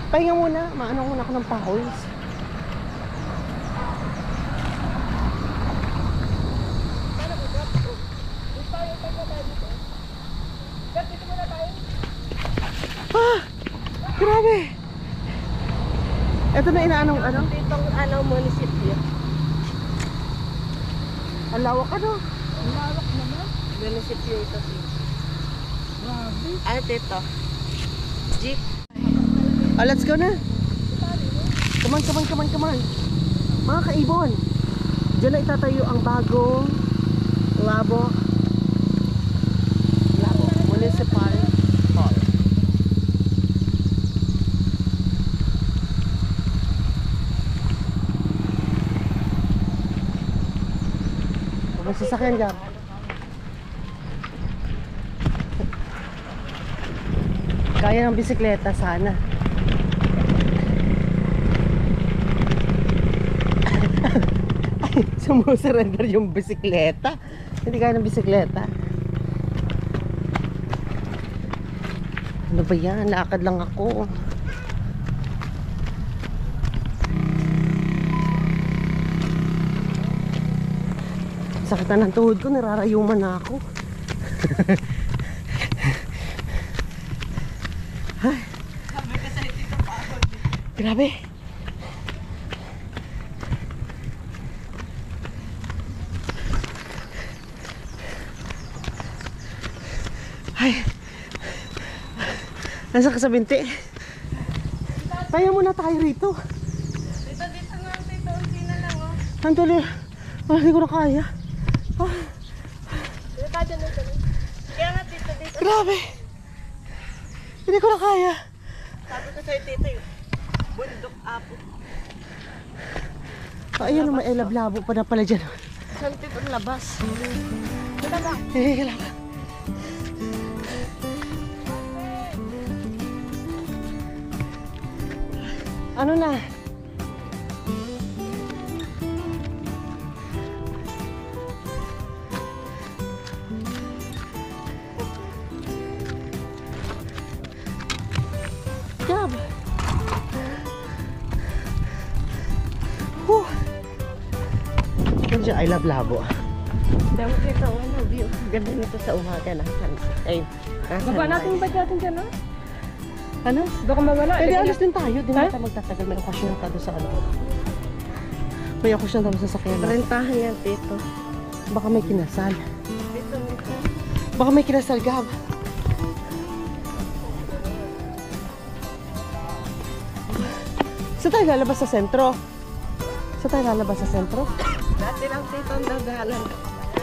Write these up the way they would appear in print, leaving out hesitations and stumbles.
Pahinga muna, maano muna ako ng pawis. Ah! Grabe! Ito na inaanong ano? Itong ano, munisipyo. Ang lawak ano? Ang lawak naman. Munisipyo ito. Grabe. Ano dito? Jeep. Oh, let's go na. Come on, come on, come on, come on. Mga kaibon, diyan na itatayo ang bagong Labo Municipal Hall. Magsasakyan ka. Kaya ng bisikleta sana. Ay, sumusurrender yung bisikleta. Hindi kaya ng bisikleta. Ano ba yan? Lakad lang ako. Sakit na ng tuhod ko, nararayuman na ako. Ay. Grabe. Ay. Nasa ka sa binti. Kaya muna tayo rito. Dito nga, dito. Unti na lang, oh. Andali. Hindi ko na kaya. Ah. Dito ka dyan, dito. Kaya nga, dito. Grabe. Hindi ko na kaya. Sabi ko sa'yo, tito, yung bundok apo. Ayun naman, lablabo pa na pala dyan. Saan tito labas? Dito lang. Kailangan. Ano na? Job. I love Labo. Damo kita, ano, view. Ganda nito sa umaga na. Ay, Baba natin yung bag natin dyan, no? Ano? Baka mawala. Pwede alis din tayo. Di na tayo magtatagal. May okasyon tayo sa ano. May okasyon tayo sa sakyan. Rentahan yan, tito. Baka may kinasal. Dito. Baka may kinasal, Gab. Saan tayo lalabas sa sentro? Saan tayo lalabas sa sentro? Dati lang, tito, ang dadalan.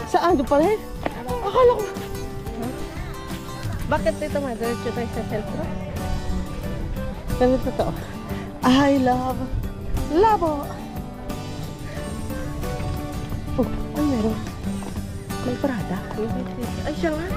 Saan? Doon pa rin? Akala ko. Bakit dito, madiretso tayo sa sentro? Ganito to. I love Labo. Oh, ano meron? May parada. Ay, siya nga.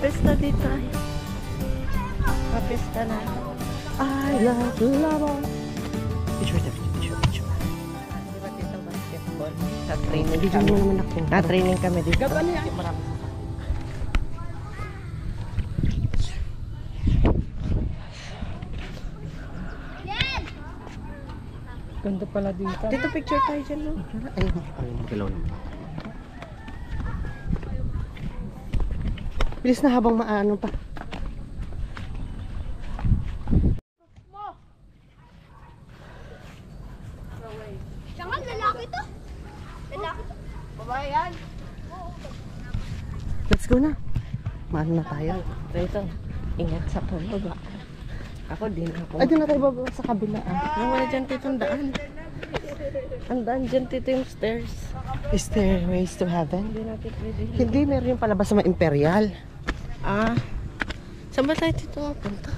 Pesta dito ay. Mapesta na. I love Labo. Picture. Di ba dito basketball? Sa training Bigyan kami. mo naman ako. Na-training kami dito. Gab, ano yan? Marami. Ganda pala dito. Dito picture tayo dyan, no? Ay, magalaw naman. Bilis na habang maano pa. Siya nga, lalaki to. Lalaki to. Babae yan. Let's go na. Maano na tayo. Dito. Ingat sa pababa. Ako din ako. Ay, di na tayo bababa sa kabila. Wala dyan tito ang daan. Ang daan dyan tito yung stairs. Stairways to Heaven. Hindi natin pwede. Hindi, meron yung palabas sa mga Imperial. Ah. Saan ba tayo tito mapunta?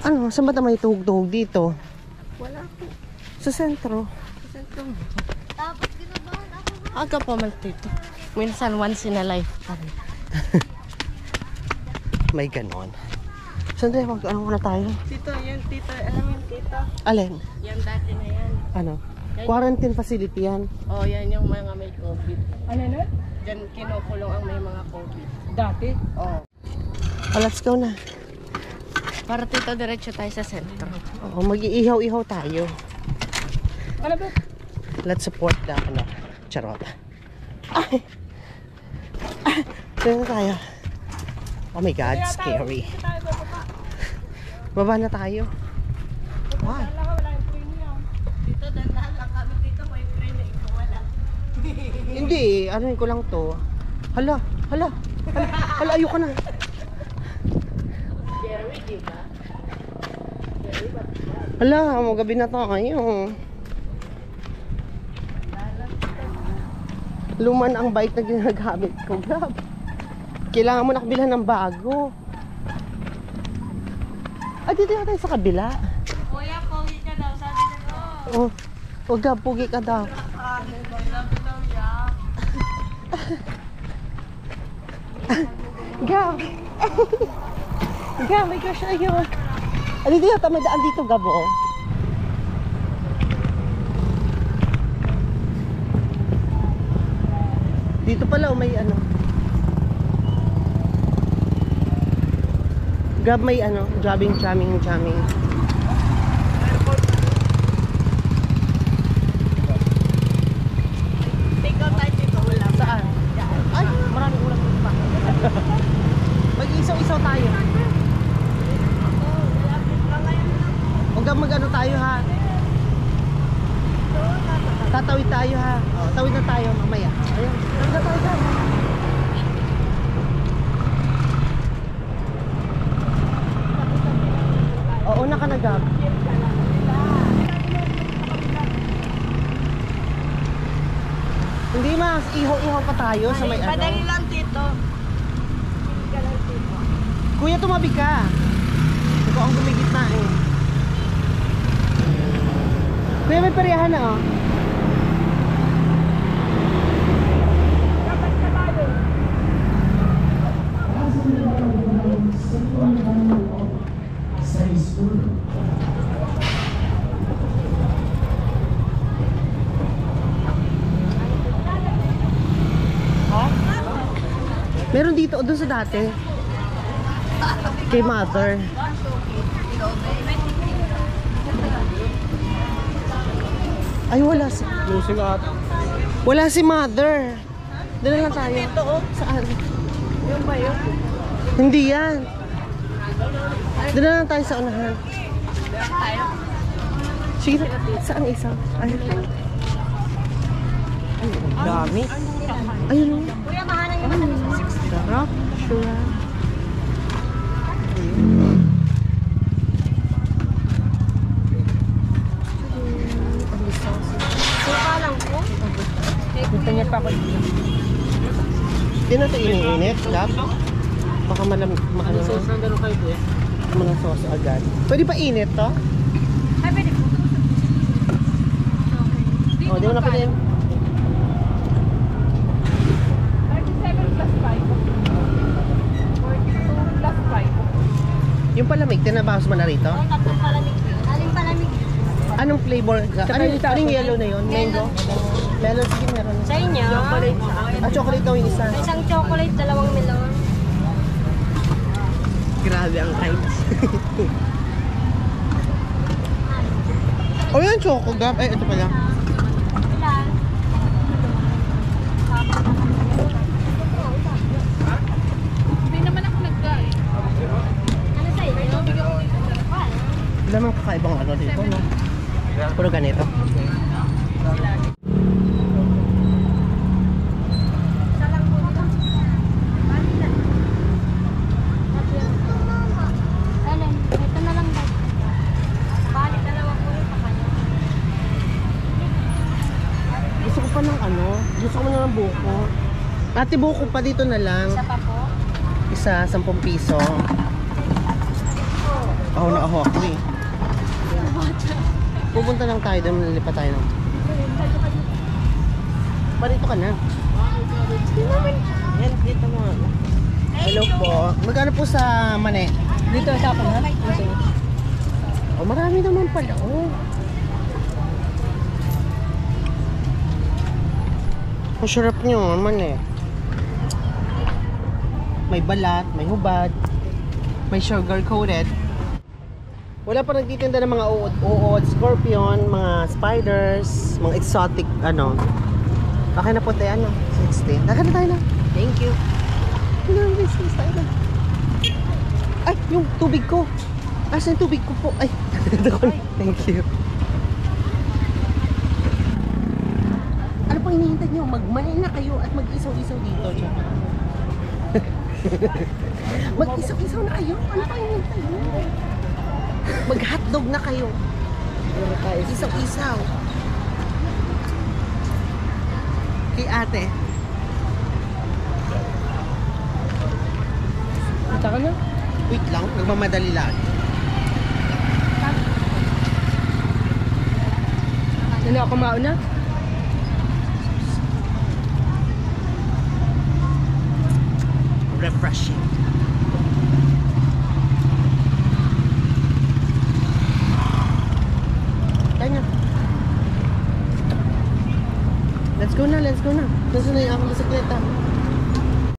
Ano, saan ba tayo may tuhog-tuhog dito? Wala ako. Sa sentro. Sa sentro. Tapos ginabahan ako. Aga pa man tito. Minsan once in a lifetime. May ganon. Saan tayo? Ano muna tayo? Tito, yan tito. Alam mo tito? Alin? Yan dati na yan. Ano? Quarantine facility yan. Oh, yan yung mga may COVID. Ano na? Diyan kinukulong ang may mga COVID. Dati? Oh. Oh, let's go na. Para tito, diretso tayo sa sentro. Oo, mag-iihaw-ihaw tayo. Malapit. Let's support the, charot. Ay! Saan na tayo? Oh my God, scary. Baba na tayo. Why? Tito, dandahan lang kami dito. May friend na ikaw wala. Hindi, ano ko lang to. Hala, ayoko na. Jerry, di ba? Hala, magabi na tayo. Luman ang bike na ginagamit ko, Gab. Kailangan mo nakabilhan ng bago. Dito na tayo sa kabila. Kuya, pogi ka daw. Sabi na to. Oh, Gab, pugi ka daw. Sabi daw niya. Gab! Gab, may crush na yun. Dito yata, may daan dito, Gab, oh. Dito pala, oh, may ano. Gab, may ano, jamming. Take out tayo dito. Wala. Saan? Ay, maraming ulam dito pa. Mag-isaw-isaw tayo. Huwag kang mag-ano tayo, ha. Tatawid tayo, ha. O, tawid na tayo mamaya. Ayun, tawid na tayo, Gab. Oo, nakanagab. Hindi mas, ihaw-ihaw pa tayo sa may ano. Madali lang dito. Kuya, tumabi ka. Ikaw ang gumigit na eh. Kuya, may pareha na oh. Meron dito, doon sa dati. Kay mother. Ay, wala si... Losing at. Wala si mother. Doon lang tayo. Saan? Yung ba yun? Hindi yan. Doon lang tayo sa unahan. Sige, saan isa? Ay, dami. Ayun. Kuya, mahalan yung Sarap. Sure. suka lang po. Gusto niya pa ako. Hindi na ito iniinit, Gab. Baka maano na. Nandalo kayo po eh. Mga sauce agad. Pwede pa init to? Ay, pwede po. O, di mo na pwede. 37 plus 5. 42 plus 5. Yung palamig, tinabawas mo na rito? Ang tatlong palamig. Aling palamig. Anong flavor? Anong yellow na yun? Mango? Melon, sige, meron. Sa inyo? Chocolate sa akin. Chocolate daw yung isa. Isang chocolate, dalawang melon. Grabe ang kinds. O yan, choco, Gab. Eh, ito pala. Ilan? Hindi naman ako nagkain. Ano sa inyo? Wala namang kakaibang ano dito, no? Puro ganito. Isa lang po dito. Bali na. Alin? Ito na lang daw. Bali, dalawa po yung pakanya. Gusto ko pa ng ano? Gusto ko na ng buko. Ate, buko pa dito na lang. Isa pa po. Isa, 10 piso. Ako na ako eh. Pupunta lang tayo, dahil nalilipat tayo ng... Parito ka na. Yan, dito mo. Hello po. Magkano po sa mani? Dito, tapon ha? Oh, marami naman pala. Oh. Ang sarap nyo, mani. May balat, may hubad, may sugar coated. Wala pa nagtitinda ng mga uod, scorpion, mga spiders, mga exotic, ano. Okay na po tayo, ano? 16. Naka na tayo na. Thank you. Ano, business tayo na. Ay, yung tubig ko. Asan yung tubig ko po? Ay, thank you. Ano pang hinihintay nyo? Magmanin na kayo at mag-isaw-isaw dito. Mag-isaw-isaw na kayo? Ano pang hinihintay nyo? Mag-hotdog na kayo. Isaw-isaw. Kay ate. Punta ka na? Wait lang, nagmamadali lang. Ano ako mauna? Refreshing. Kaya. Let's go na, let's go na. Nasaan na yung aking bisikleta?